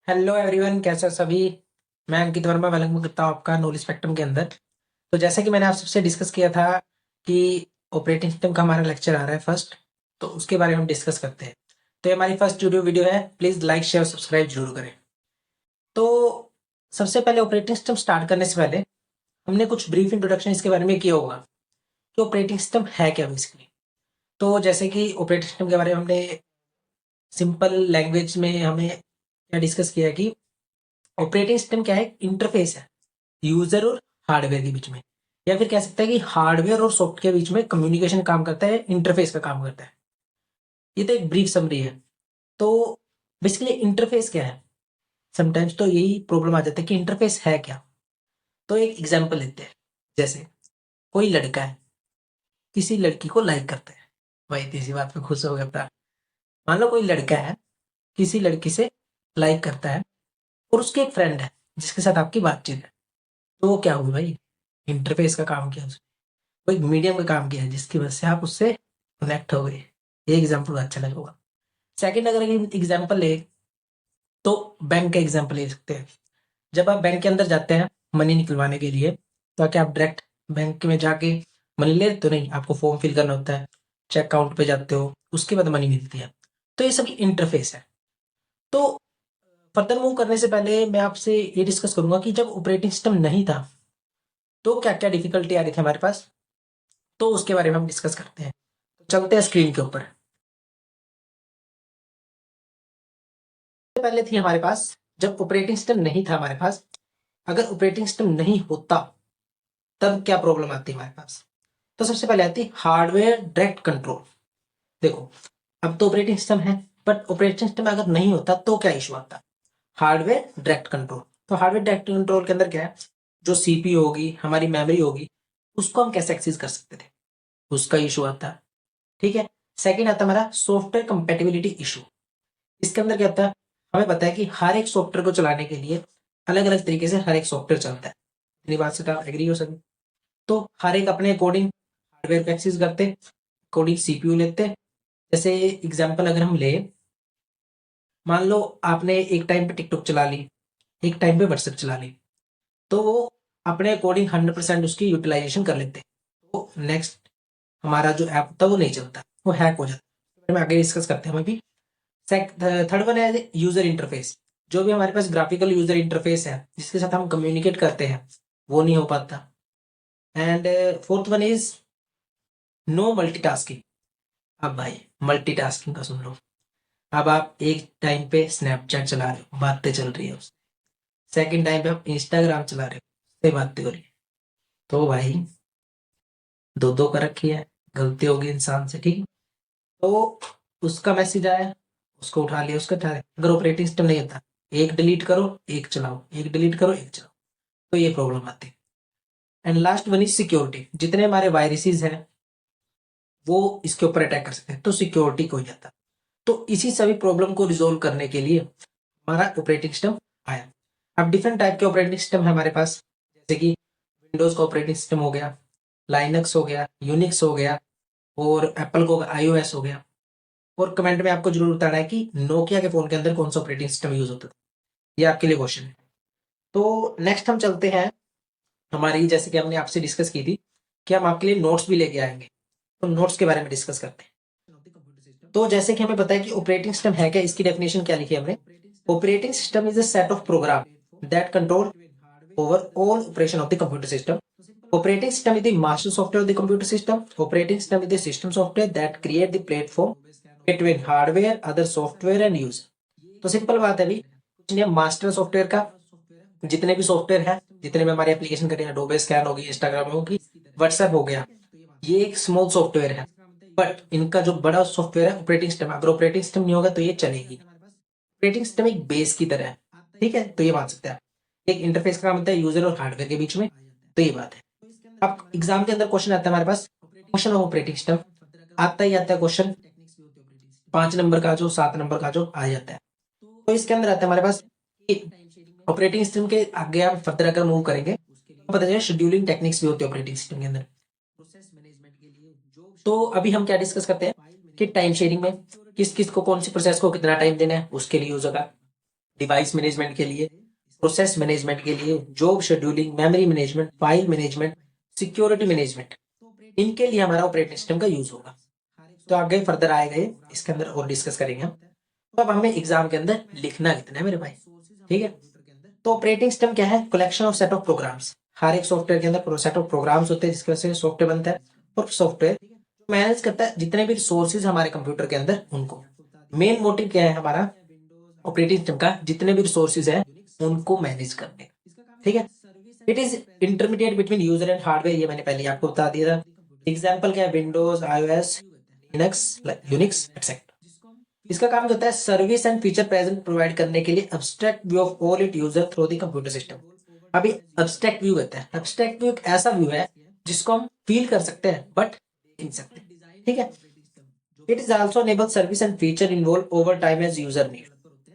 Hello everyone, कैसे हो सभी। मैं अंकित वर्मा वेलकम करता हूँ आपका नॉलेज स्पेक्ट्रम के अंदर। तो जैसे कि मैंने आप सबसे डिस्कस किया था कि ऑपरेटिंग सिस्टम का हमारा लेक्चर आ रहा है फर्स्ट, तो उसके बारे में हम डिस्कस करते हैं। तो ये हमारी फर्स्ट वीडियो है। प्लीज़ लाइक शेयर सब्सक्राइब जरूर करें। तो सबसे पहले ऑपरेटिंग सिस्टम स्टार्ट करने से पहले हमने कुछ ब्रीफ इंट्रोडक्शन इसके बारे में किया होगा कि ऑपरेटिंग सिस्टम है क्या बेसिकली। तो जैसे कि ऑपरेटिंग सिस्टम के बारे में हमने सिंपल लैंग्वेज में हमें क्या डिस्कस किया कि ऑपरेटिंग सिस्टम क्या है, इंटरफेस है यूजर और हार्डवेयर के बीच में, या फिर कह सकते हैं कि हार्डवेयर और सॉफ्टवेयर के बीच में कम्युनिकेशन काम करता है, इंटरफेस का काम करता है। ये तो एक ब्रीफ समरी है। तो बेसिकली इंटरफेस क्या है, समटाइम्स तो यही प्रॉब्लम आ जाता है कि इंटरफेस है क्या। तो एक एग्जांपल लेते हैं। जैसे कोई लड़का है, किसी लड़की को लाइक करता है। भाई तीसरी बात पे खुश हो गया अपना। मान लो कोई लड़का है, किसी लड़की से लाइक करता है और उसके एक फ्रेंड है जिसके साथ आपकी बातचीत है। तो वो क्या हुई भाई, इंटरफेस का काम किया उसने, कोई मीडियम का काम किया है जिसकी वजह से आप उससे कनेक्ट हो गए। ये एग्जाम्पल अच्छा लगा होगा। सेकंड अगर एग्जाम्पल ले तो बैंक का एग्जाम्पल ले सकते हैं। जब आप बैंक के अंदर जाते हैं मनी निकलवाने के लिए, तो क्या आप डायरेक्ट बैंक में जाके मनी ले लेते हो? नहीं, आपको फॉर्म फिल करना होता है, चेक काउंट पे जाते हो, उसके बाद मनी मिलती है। तो ये सभी इंटरफेस है। तो फर्दर मूव करने से पहले मैं आपसे ये डिस्कस करूंगा कि जब ऑपरेटिंग सिस्टम नहीं था तो क्या क्या डिफिकल्टी आ रही थी हमारे पास, तो उसके बारे में हम डिस्कस करते हैं। तो चलते हैं स्क्रीन के ऊपर। पहले थी हमारे पास, जब ऑपरेटिंग सिस्टम नहीं था हमारे पास, अगर ऑपरेटिंग सिस्टम नहीं होता तब क्या प्रॉब्लम आती है हमारे पास। तो सबसे पहले आती हार्डवेयर डायरेक्ट कंट्रोल। देखो, अब तो ऑपरेटिंग सिस्टम है, बट ऑपरेटिंग सिस्टम अगर नहीं होता तो क्या इशू आता। Hardware direct control. तो हार्डवेयर डायरेक्ट कंट्रोल के अंदर क्या है, जो सीपीयू होगी, हमारी मेमोरी होगी, उसको हम कैसे एक्सेस कर सकते थे, उसका इशू आता है। ठीक है। सेकंड आता है हमारा सॉफ्टवेयर कंपेटिबिलिटी इशू। इसके अंदर क्या होता है, हमें पता है कि हर एक सॉफ्टवेयर को चलाने के लिए अलग अलग तरीके से हर एक सॉफ्टवेयर चलता है। इतनी बात से आप एग्री हो सके। तो हर एक अपने अकॉर्डिंग हार्डवेयर को एक्सेस करते, अकॉर्डिंग सीपीयू लेते। जैसे एग्जांपल अगर हम ले, मान लो आपने एक टाइम पे टिकटॉक चला ली, एक टाइम पे व्हाट्सएप चला ली, तो वो अपने अकॉर्डिंग 100% उसकी यूटिलाइजेशन कर लेते। तो नेक्स्ट हमारा जो ऐप होता है वो नहीं चलता, वो हैक हो जाता है। हम आगे डिस्कस करते हैं हम अभी। थर्ड वन है यूजर इंटरफेस। जो भी हमारे पास ग्राफिकल यूजर इंटरफेस है जिसके साथ हम कम्युनिकेट करते हैं, वो नहीं हो पाता। And fourth one is no multitasking. अब भाई मल्टीटास्किंग का सुन लो। अब आप एक टाइम पे स्नैपचैट चला रहे हो, बातें चल रही है उससे। सेकंड टाइम पे आप इंस्टाग्राम चला रहे हो, उससे बातें हो रही है। तो भाई दो दो कर रखी है, गलती होगी इंसान से, ठीक है। तो उसका मैसेज आया, उसको उठा लिया, उसका उठा लिया। अगर ऑपरेटिंग सिस्टम नहीं होता, एक डिलीट करो एक चलाओ, एक डिलीट करो एक चलाओ, तो ये प्रॉब्लम आती है। And last one is security. जितने हमारे वायरसेस हैं वो इसके ऊपर अटैक कर सकते हैं, तो सिक्योरिटी को हो जाता है। तो इसी सभी प्रॉब्लम को रिजोल्व करने के लिए हमारा ऑपरेटिंग सिस्टम आया। अब डिफरेंट टाइप के ऑपरेटिंग सिस्टम है हमारे पास, जैसे कि विंडोज का ऑपरेटिंग सिस्टम हो गया, लाइनक्स हो गया, यूनिक्स हो गया, और एप्पल को आईओएस हो गया। और कमेंट में आपको जरूर बताना है कि नोकिया के फोन के अंदर कौन सा ऑपरेटिंग सिस्टम यूज होता था। ये आपके लिए क्वेश्चन है। तो नेक्स्ट हम चलते हैं हमारी, जैसे कि हमने आपसे डिस्कस की थी कि हम आपके लिए नोट्स भी लेके आएंगे, तो नोट्स के बारे में डिस्कस करते हैं। तो जैसे कि हमें पता है कि ऑपरेटिंग सिस्टम है क्या, इसकी डेफिनेशन क्या लिखी है हमने। Operating system is a set of program that control over all operation of the computer system. Operating system is the master software of the computer system. Operating system is the system software that create the platform between hardware, other software and user. तो simple बात है अभी, कुछ नहीं, master software का जितने भी software है, जितने भी हमारे एप्लीकेशन करें, एडोबे स्कैन होगी, इंस्टाग्राम होगी, व्हाट्सएप हो गया, ये एक स्मॉल सॉफ्टवेयर है। बट इनका जो बड़ा सॉफ्टवेयर है ऑपरेटिंग सिस्टम, अगर ऑपरेटिंग सिस्टम नहीं होगा तो ये चलेगी। ऑपरेटिंग सिस्टम एक बेस की तरह है, ठीक है। तो ये मान सकते हैं आप। एक इंटरफेस का काम होता है यूजर और हार्डवेयर के बीच में, तो ये बात है। अब एग्जाम के अंदर क्वेश्चन आता है हमारे पास, क्वेश्चन ऑफ ऑपरेटिंग सिस्टम आता ही आता है क्वेश्चन, 5 नंबर का जो 7 नंबर का जो आ जाता है। तो इसके अंदर आता है हमारे पास ऑपरेटिंग सिस्टम के आगे आप फर्दर अगर मूव करेंगे तो पता चलेगा शेड्यूलिंग टेक्निक्स भी होती है ऑपरेटिंग सिस्टम के अंदर। तो अभी हम क्या डिस्कस करते हैं कि टाइम शेयरिंग में किस किस को कौन सी प्रोसेस को कितना टाइम देना है, उसके लिए यूज होगा। डिवाइस मैनेजमेंट के लिए, प्रोसेस मैनेजमेंट के लिए, job scheduling, memory management, file management, security management, इनके लिए हमारा ऑपरेटिंग सिस्टम का यूज होगा। तो आगे फर्दर आएगा ये, इसके अंदर और डिस्कस करेंगे हम। तो अब हमें एग्जाम के अंदर लिखना कितना है मेरे भाई, ठीक है। तो ऑपरेटिंग सिस्टम क्या है? Collection of set of programs. हर एक सॉफ्टवेयर के अंदर सेट ऑफ प्रोग्राम्स होते हैं जिसकी वजह से सॉफ्टवेयर बनता है, और सॉफ्टवेयर मैनेज करता है जितने भी रिसोर्सेज हमारे कंप्यूटर के अंदर उनको। मेन मोटिव क्या है हमारा ऑपरेटिंग सिस्टम का? जितने भी रिसोर्सेज है उनको मैनेज करने का, ठीक है। It is intermediate between user and hardware, ये मैंने पहले आपको बता दिया था। एग्जाम्पल क्या है? Windows, iOS, Linux, Unix etcetera. इसका काम होता है service and feature present provide करने के लिए abstract view of all it user through the computer system. अभी एब्स्ट्रैक्ट व्यू कहते हैं। एब्स्ट्रैक्ट व्यू एक ऐसा व्यू है जिसको हम फील कर सकते हैं बट देख नहीं सकते, ठीक है। It is also enable service and feature involve over time as user need,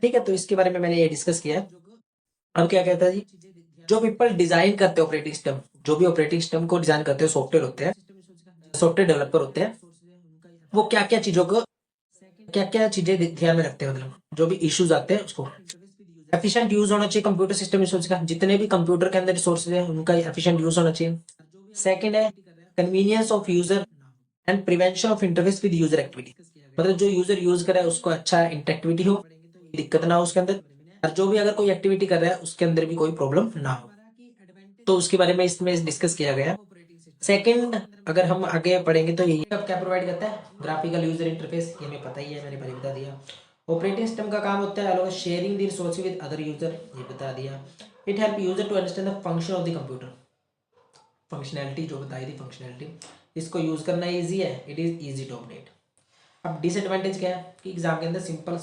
ठीक है। तो इसके बारे में मैंने ये डिस्कस किया है। अब क्या कहता है जी, जो पीपल डिजाइन करते हैं ऑपरेटिंग सिस्टम, जो भी ऑपरेटिंग सिस्टम को डिजाइन करते हैं, सॉफ्टवेयर होते हैं, सॉफ्टवेयर डेवलपर होते हैं, वो क्या क्या चीजों को, क्या क्या चीजें ध्यान में रखते हैं, मतलब जो भी इश्यूज आते हैं उसको। एफिशिएंट यूज होना चाहिए कंप्यूटर सिस्टम रिसोर्स का, जितने भी कंप्यूटर के अंदर रिसोर्सेज है उनका एफिशिएंट यूज होना चाहिए। सेकंड है convenience of user and prevention of interface with user activity, मतलब जो यूजर यूज कर रहा है उसको अच्छा इंटरेक्टिविटी हो, दिक्कत ना हो उसके अंदर, और जो भी अगर कोई एक्टिविटी कर रहा है उसके अंदर भी कोई प्रॉब्लम ना हो। तो उसके बारे में इसमें डिस्कस किया गया। सेकंड अगर हम आगे पढ़ेंगे तो यही अब क्या प्रोवाइड करता है? ग्राफिकल यूजर इंटरफेस, ये हमें पता ही है, मैंने पहले बता दिया। ऑपरेटिंग सिस्टम का काम होता है allow sharing the resources with other user, ये बता दिया। It help user to understand the function of the computer, functionality जो बताई थी फंक्शनैलिटी, इसको यूज करना इजी है, it is easy to update. अब डिसएडवांटेज क्या है कि एग्जाम के अंदर सिंपल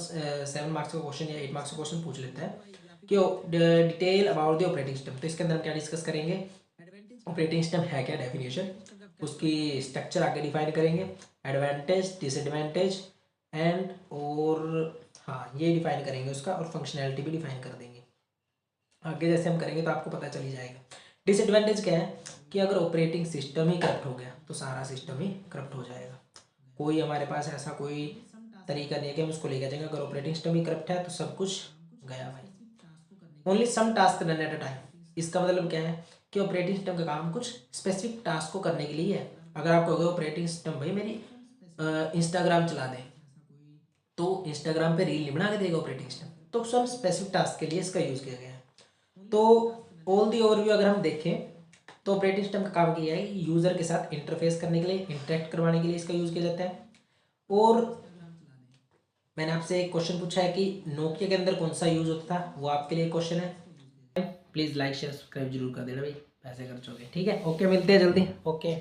7 मार्क्स का क्वेश्चन या 8 मार्क्स का क्वेश्चन पूछ लेता है कि detail about the operating system. तो इसके अंदर हम क्या डिस्कस करेंगे? ऑपरेटिंग सिस्टम है क्या, डेफिनेशन, उसकी स्ट्रक्चर आगे डिफाइन करेंगे, एडवांटेज, डिसएडवांटेज एंड, और हाँ ये डिफाइन करेंगे उसका, और फंक्शनैलिटी भी डिफाइन कर देंगे। आगे जैसे हम करेंगे तो आपको पता चल ही जाएगा। डिसएडवांटेज क्या है कि अगर ऑपरेटिंग सिस्टम ही करप्ट हो गया तो सारा सिस्टम ही करप्ट हो जाएगा। कोई हमारे पास ऐसा कोई तरीका नहीं है कि हम उसको लेकर जाएंगे। अगर ऑपरेटिंग सिस्टम ही करप्ट है तो सब कुछ गया भाई। Only some task run at a time, इसका मतलब क्या है कि ऑपरेटिंग सिस्टम का काम कुछ स्पेसिफिक टास्क को करने के लिए है। अगर आप कहोगे ऑपरेटिंग सिस्टम भाई मेरी इंस्टाग्राम चला दे, तो इंस्टाग्राम पे रील नहीं बना के देगा ऑपरेटिंग सिस्टम, तो सब स्पेसिफिक टास्क के लिए इसका यूज किया गया है। तो ऑल दी ओवरव्यू अगर हम देखें तो ऑपरेटिंग सिस्टम का काम किया है यूजर के साथ इंटरफेस करने के लिए, इंटरेक्ट करवाने के लिए इसका यूज किया जाता है। और मैंने आपसे एक क्वेश्चन पूछा है कि नोकिया के अंदर कौन सा यूज होता था, वो आपके लिए क्वेश्चन है। प्लीज लाइक शेयर सब्सक्राइब जरूर कर देना भाई, पैसे खर्च हो गए, ठीक है। ओके, मिलते हैं जल्दी, ओके।